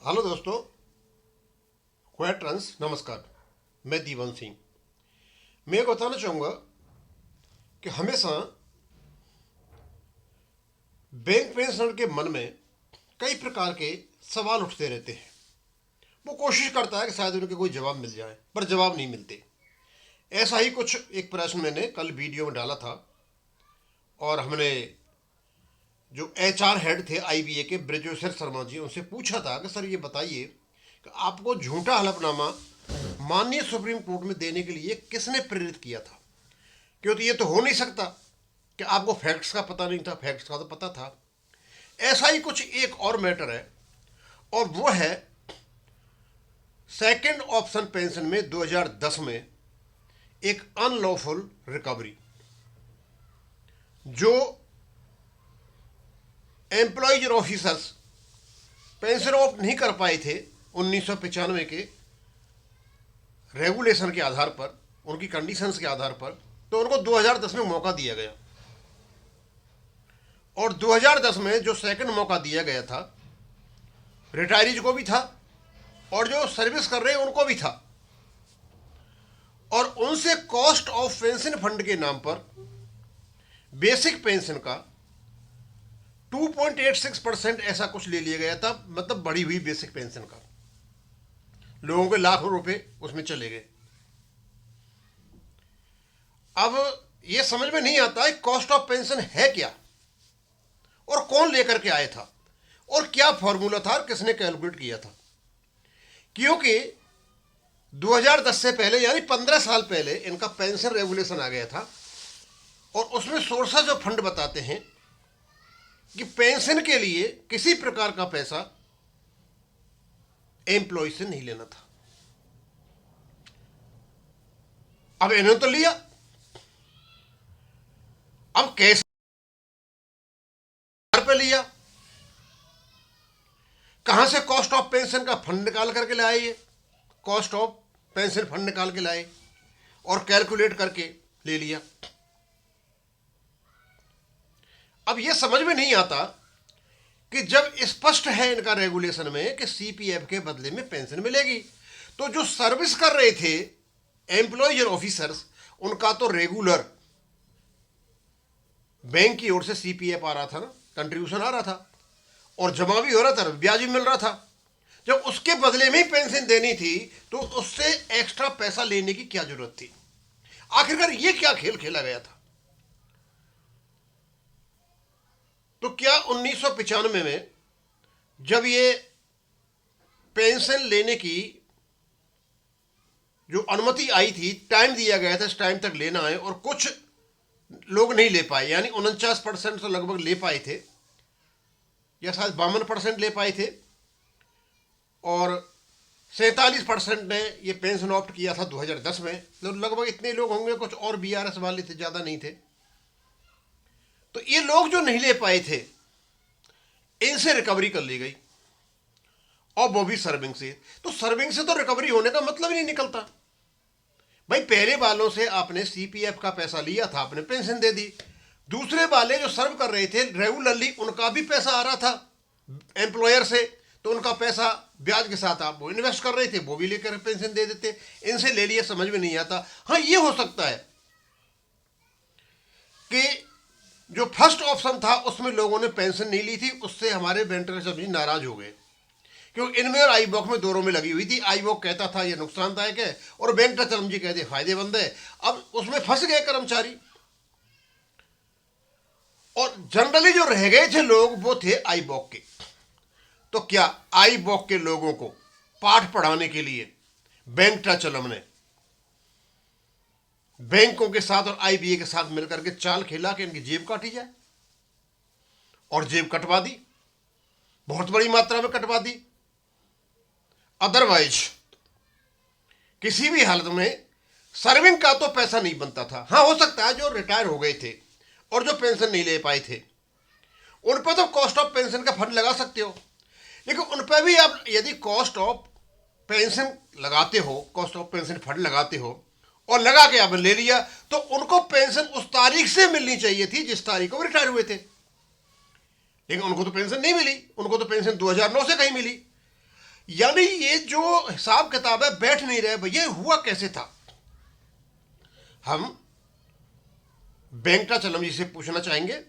Hello दोस्तों, क्वेट runs नमस्कार। मैं दीवन सिंह। मैं ये बताना चाहूँगा कि हमेशा बैंक पेंशनर के मन में कई प्रकार के सवाल उठते रहते हैं। वो कोशिश करता है कि शायद उनके कोई जवाब मिल जाए, पर जवाब नहीं मिलते। ऐसा ही कुछ एक प्रश्न मैंने कल वीडियो में डाला था और हमने जो एचआर हेड थे आईबीए के ब्रजेश्वर शर्मा जी, उनसे पूछा था कि सर ये बताइए कि आपको झूठा हलफनामा माननीय सुप्रीम कोर्ट में देने के लिए किसने प्रेरित किया था। क्योंकि ये तो हो नहीं सकता कि आपको फैक्ट्स का पता नहीं था, फैक्ट्स का तो पता था। ऐसा ही कुछ एक और मैटर है और वो है सेकंड ऑप्शन पेंशन में 2010 में एक अनलॉफुल रिकवरी जो एम्प्लॉयज और ऑफिसर्स पेंशन ऑप्ट नहीं कर पाए थे 1995 के रेगुलेशन के आधार पर, उनकी कंडीशंस के आधार पर, तो उनको 2010 में मौका दिया गया। और 2010 में जो सेकंड मौका दिया गया था, रिटायरीज को भी था और जो सर्विस कर रहे हैं उनको भी था। और उनसे कॉस्ट ऑफ पेंशन फंड के नाम पर बेसिक पेंशन का 2.86% ऐसा कुछ ले लिया गया था, मतलब बढ़ी हुई बेसिक पेंशन का। लोगों के लाखों रुपए उसमें चले गए। अब ये समझ में नहीं आता है कॉस्ट ऑफ पेंशन है क्या और कौन लेकर के आया था और क्या फॉर्मूला था और किसने कैलकुलेट किया था। क्योंकि 2010 से पहले यानी 15 साल पहले इनका पेंशन रेगुलेशन आ गया था और उसमें सोर्सेज ऑफ फंड बताते हैं कि पेंशन के लिए किसी प्रकार का पैसा एम्प्लॉय से नहीं लेना था। अब इन्होंने तो लिया, अब कैसे पे लिया, कहां से कॉस्ट ऑफ पेंशन का फंड निकाल करके लाए, ये कॉस्ट ऑफ पेंशन फंड निकाल के लाए और कैलकुलेट करके ले लिया। अब यह समझ में नहीं आता कि जब स्पष्ट है इनका रेगुलेशन में कि सीपीएफ के बदले में पेंशन मिलेगी, तो जो सर्विस कर रहे थे एम्प्लॉयज और ऑफिसर्स, उनका तो रेगुलर बैंक की ओर से सीपीएफ आ रहा था ना, कंट्रीब्यूशन आ रहा था और जमा भी हो रहा था, ब्याज भी मिल रहा था। जब उसके बदले में ही पेंशन देनी थी तो उससे एक्स्ट्रा पैसा लेने की क्या जरूरत थी। आखिरकार ये क्या खेल खेला गया था। तो क्या 1995 में जब ये पेंशन लेने की जो अनुमति आई थी, टाइम दिया गया था इस टाइम तक लेना है और कुछ लोग नहीं ले पाए, यानी 49% तो लगभग ले पाए थे या शायद 52% ले पाए थे और 47% ने ये पेंशन ऑप्ट किया था 2010 में। तो लगभग इतने लोग होंगे, कुछ और बीआरएस वाले थे, ज़्यादा नहीं थे। तो ये लोग जो नहीं ले पाए थे इनसे रिकवरी कर ली गई और वो भी सर्विंग से। तो सर्विंग से तो रिकवरी होने का मतलब ही नहीं निकलता। भाई पहले वालों से आपने सीपीएफ का पैसा लिया था, आपने पेंशन दे दी। दूसरे वाले जो सर्व कर रहे थे रेगुलरली, उनका भी पैसा आ रहा था एम्प्लॉयर से, तो उनका पैसा ब्याज के साथ आप वो इन्वेस्ट कर रहे थे, वो भी लेकर पेंशन दे देते। इनसे ले लिया, समझ में नहीं आता। हाँ, ये हो सकता है कि जो फर्स्ट ऑप्शन था उसमें लोगों ने पेंशन नहीं ली थी, उससे हमारे वेंटर सब्जी नाराज हो गए, क्योंकि इनमें और आईबॉक में दोनों में लगी हुई थी। आईबॉक कहता था ये नुकसानदायक है और बैंक चरम जी कहते फायदेमंद है। अब उसमें फंस गए कर्मचारी और जनरली जो रह गए थे लोग वो थे आईबॉक के। तो क्या आईबॉक के लोगों को पाठ पढ़ाने के लिए बैंक टचलम ने बैंकों के साथ और आईबीए के साथ मिलकर के चाल खेला कि इनकी जेब काटी जाए, और जेब कटवा दी, बहुत बड़ी मात्रा में कटवा दी। अदरवाइज किसी भी हालत में सर्विंग का तो पैसा नहीं बनता था। हाँ, हो सकता है जो रिटायर हो गए थे और जो पेंशन नहीं ले पाए थे उन पर तो कॉस्ट ऑफ पेंशन का फंड लगा सकते हो, लेकिन उन पर भी आप यदि कॉस्ट ऑफ पेंशन लगाते हो, कॉस्ट ऑफ पेंशन फंड लगाते हो और लगा के आपने ले लिया, तो उनको पेंशन उस तारीख से मिलनी चाहिए थी जिस तारीख को वो रिटायर हुए थे। लेकिन उनको तो पेंशन नहीं मिली, उनको तो पेंशन 2009 से कहीं मिली। यानी ये जो हिसाब किताब है बैठ नहीं रहे भैया, हुआ कैसे था। हम वेंकटाचलम जी से पूछना चाहेंगे।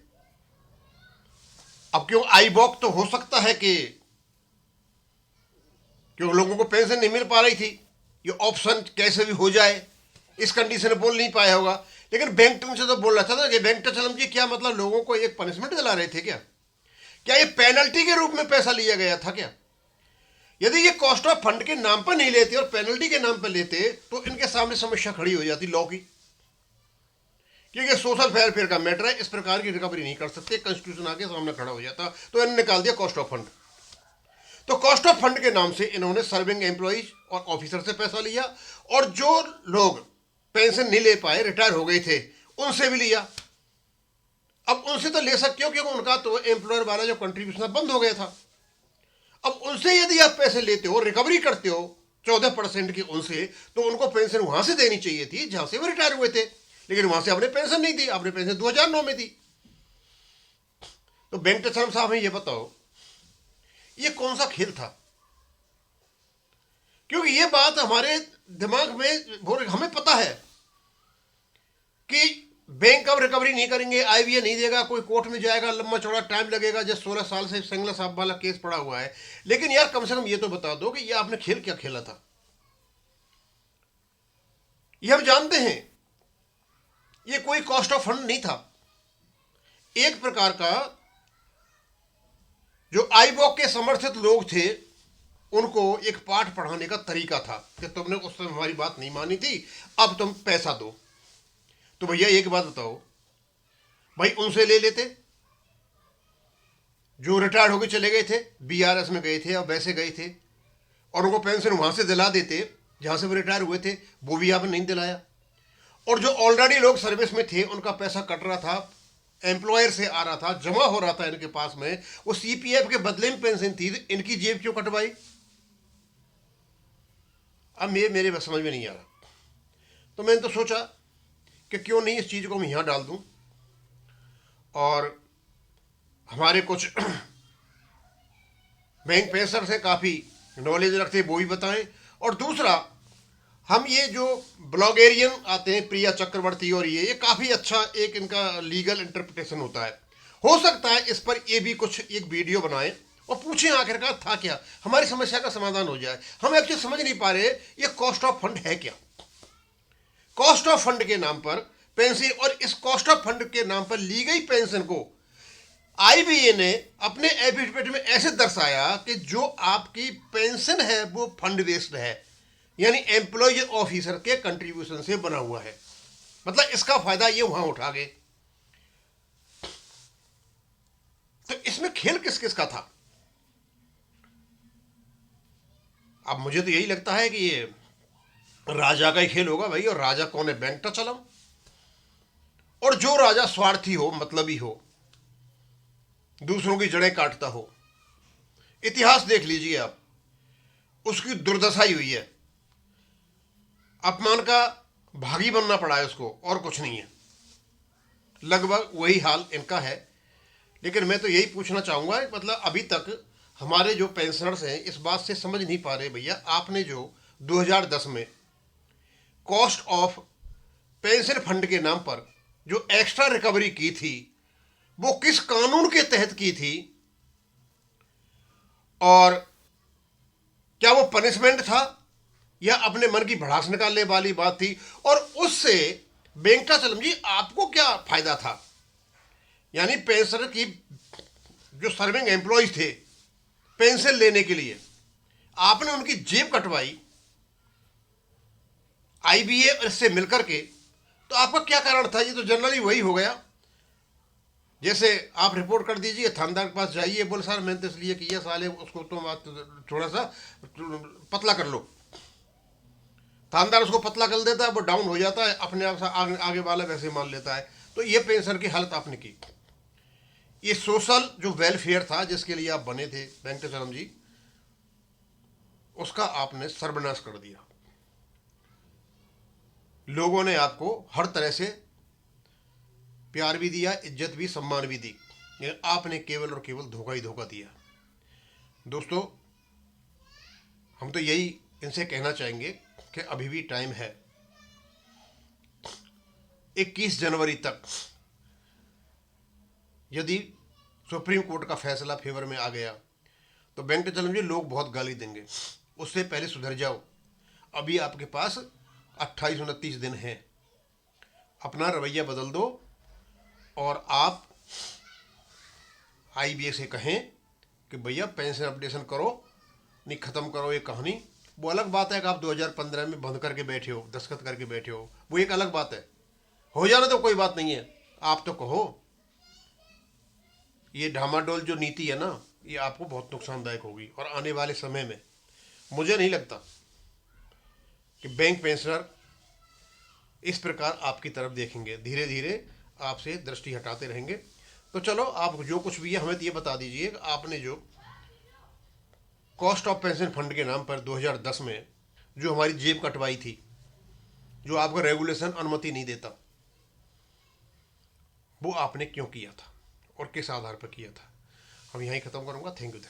अब क्यों आईबॉक तो हो सकता है कि क्यों लोगों को पेंशन नहीं मिल पा रही थी, ये ऑप्शन कैसे भी हो जाए, इस कंडीशन में बोल नहीं पाया होगा। लेकिन वेंकटम से तो बोल रहा था ना कि वेंकटाचलम जी क्या मतलब लोगों को एक पनिशमेंट दिला रहे थे क्या? क्या ये पेनल्टी के रूप में पैसा लिया गया था क्या? यदि ये कॉस्ट ऑफ फंड के नाम पर नहीं लेते और पेनल्टी के नाम पर लेते तो इनके सामने समस्या खड़ी हो जाती लॉ की, क्योंकि सोशल वेलफेयर का मैटर है, इस प्रकार की रिकवरी नहीं कर सकते, कॉन्स्टिट्यूशन आके सामने खड़ा हो जाता। तो इन्होंने निकाल दिया कॉस्ट ऑफ फंड। तो कॉस्ट ऑफ फंड के नाम से इन्होंने सर्विंग एम्प्लॉइज और ऑफिसर से पैसा लिया, और जो लोग पेंशन नहीं ले पाए, रिटायर हो गए थे, उनसे भी लिया। अब उनसे तो ले सकते हो क्योंकि उनका तो एम्प्लॉयर वाला जो कंट्रीब्यूशन बंद हो गया था। अब उनसे यदि आप पैसे लेते हो, रिकवरी करते हो 14% की उनसे, तो उनको पेंशन वहां से देनी चाहिए थी जहां से वो रिटायर हुए थे, लेकिन वहां से आपने पेंशन नहीं दी, आपने पेंशन 2009 में दी। तो वेंकटेश्वरम साहब हमें ये बताओ, ये कौन सा खेल था? क्योंकि ये बात हमारे दिमाग में, हमें पता है कि बैंक अब रिकवरी नहीं करेंगे, आईवीए नहीं देगा, कोई कोर्ट में जाएगा, लंबा चौड़ा टाइम लगेगा, जैसे 16 साल से सिंगला साहब वाला केस पड़ा हुआ है। लेकिन यार कम से कम ये तो बता दो कि ये आपने खेल क्या खेला था। ये हम जानते हैं, ये कोई कॉस्ट ऑफ फंड नहीं था, एक प्रकार का जो आईबॉक के समर्थित लोग थे उनको एक पाठ पढ़ाने का तरीका था कि तुमने उस समय हमारी बात नहीं मानी थी, अब तुम पैसा दो। तो भैया एक बात बताओ, भाई उनसे ले लेते जो रिटायर्ड होकर चले गए थे, बीआरएस में गए थे और वैसे गए थे, और उनको पेंशन वहां से दिला देते जहां से वो रिटायर हुए थे, वो भी आपने नहीं दिलाया। और जो ऑलरेडी लोग सर्विस में थे उनका पैसा कट रहा था, एम्प्लॉयर से आ रहा था, जमा हो रहा था इनके पास में, वो सीपीएफ के बदले में पेंशन थी, तो इनकी जेब क्यों कटवाई? अब मेरे बस समझ में नहीं आ रहा। तो मैंने तो सोचा कि क्यों नहीं इस चीज़ को मैं यहाँ डाल दूँ, और हमारे कुछ बैंक पेंशनर से काफ़ी नॉलेज रखते वो भी बताएं, और दूसरा हम ये जो ब्लॉगेरियन आते हैं प्रिया चक्रवर्ती और ये काफ़ी अच्छा एक इनका लीगल इंटरप्रिटेशन होता है, हो सकता है इस पर ये भी कुछ एक वीडियो बनाएं और पूछें आखिरकार था क्या, हमारी समस्या का समाधान हो जाए। हम एक्चुअली समझ नहीं पा रहे ये कॉस्ट ऑफ फंड है क्या। कॉस्ट ऑफ फंड के नाम पर पेंशन, और इस कॉस्ट ऑफ फंड के नाम पर ली गई पेंशन को आईबीए ने अपने एफिडेविट में ऐसे दर्शाया कि जो आपकी पेंशन है वो फंड बेस्ड है, यानी एम्प्लॉय ऑफिसर के कंट्रीब्यूशन से बना हुआ है। मतलब इसका फायदा ये वहां उठा गए। तो इसमें खेल किस किस का था? अब मुझे तो यही लगता है कि ये राजा का ही खेल होगा भाई, और राजा कौन है? वेंकटाचलम। और जो राजा स्वार्थी हो, मतलबी हो, दूसरों की जड़ें काटता हो, इतिहास देख लीजिए आप, उसकी दुर्दशा ही हुई है, अपमान का भागी बनना पड़ा है उसको, और कुछ नहीं है। लगभग वही हाल इनका है। लेकिन मैं तो यही पूछना चाहूंगा, मतलब अभी तक हमारे जो पेंशनर्स हैं इस बात से समझ नहीं पा रहे भैया, आपने जो 2010 में कॉस्ट ऑफ पेंशन फंड के नाम पर जो एक्स्ट्रा रिकवरी की थी वो किस कानून के तहत की थी, और क्या वो पनिशमेंट था या अपने मन की भड़ास निकालने वाली बात थी, और उससे वेंकटाचलम जी आपको क्या फायदा था? यानी पेंशनर की जो सर्विंग एम्प्लॉयज थे पेंशन लेने के लिए, आपने उनकी जेब कटवाई आईबीए इससे मिलकर के, तो आपका क्या कारण था? ये तो जनरली वही हो गया, जैसे आप रिपोर्ट कर दीजिए, थानेदार के पास जाइए, बोले सर मैंने तो इसलिए किया, साले उसको तो थोड़ा सा पतला कर लो। थानेदार उसको पतला कर देता है, वो डाउन हो जाता है, अपने आप से आगे वाला वैसे मान लेता है। तो ये पेंशन की हालत आपने की। ये सोशल जो वेलफेयर था जिसके लिए आप बने थे वेंकटेश्वरम जी, उसका आपने सर्वनाश कर दिया। लोगों ने आपको हर तरह से प्यार भी दिया, इज्जत भी, सम्मान भी दी, लेकिन आपने केवल और केवल धोखा ही धोखा दिया। दोस्तों, हम तो यही इनसे कहना चाहेंगे कि अभी भी टाइम है। 21 जनवरी तक यदि सुप्रीम कोर्ट का फैसला फेवर में आ गया तो बैंक के चलो जी लोग बहुत गाली देंगे, उससे पहले सुधर जाओ। अभी आपके पास 28-29 दिन हैं, अपना रवैया बदल दो और आप IBA से कहें कि भैया पेंशन अपडेशन करो, नहीं ख़त्म करो ये कहानी। वो अलग बात है कि आप 2015 में बंद करके बैठे हो, दस्तखत करके बैठे हो, वो एक अलग बात है। हो जाना तो कोई बात नहीं है, आप तो कहो। ये ढामाडोल जो नीति है ना, ये आपको बहुत नुकसानदायक होगी और आने वाले समय में मुझे नहीं लगता कि बैंक पेंशनर इस प्रकार आपकी तरफ देखेंगे। धीरे धीरे आपसे दृष्टि हटाते रहेंगे। तो चलो, आप जो कुछ भी है हमें तो ये बता दीजिए कि आपने जो कॉस्ट ऑफ पेंशन फंड के नाम पर 2010 में जो हमारी जेब कटवाई थी, जो आपका रेगुलेशन अनुमति नहीं देता, वो आपने क्यों किया था और किस आधार पर किया था। हम यहीं ख़त्म करूँगा। Thank you.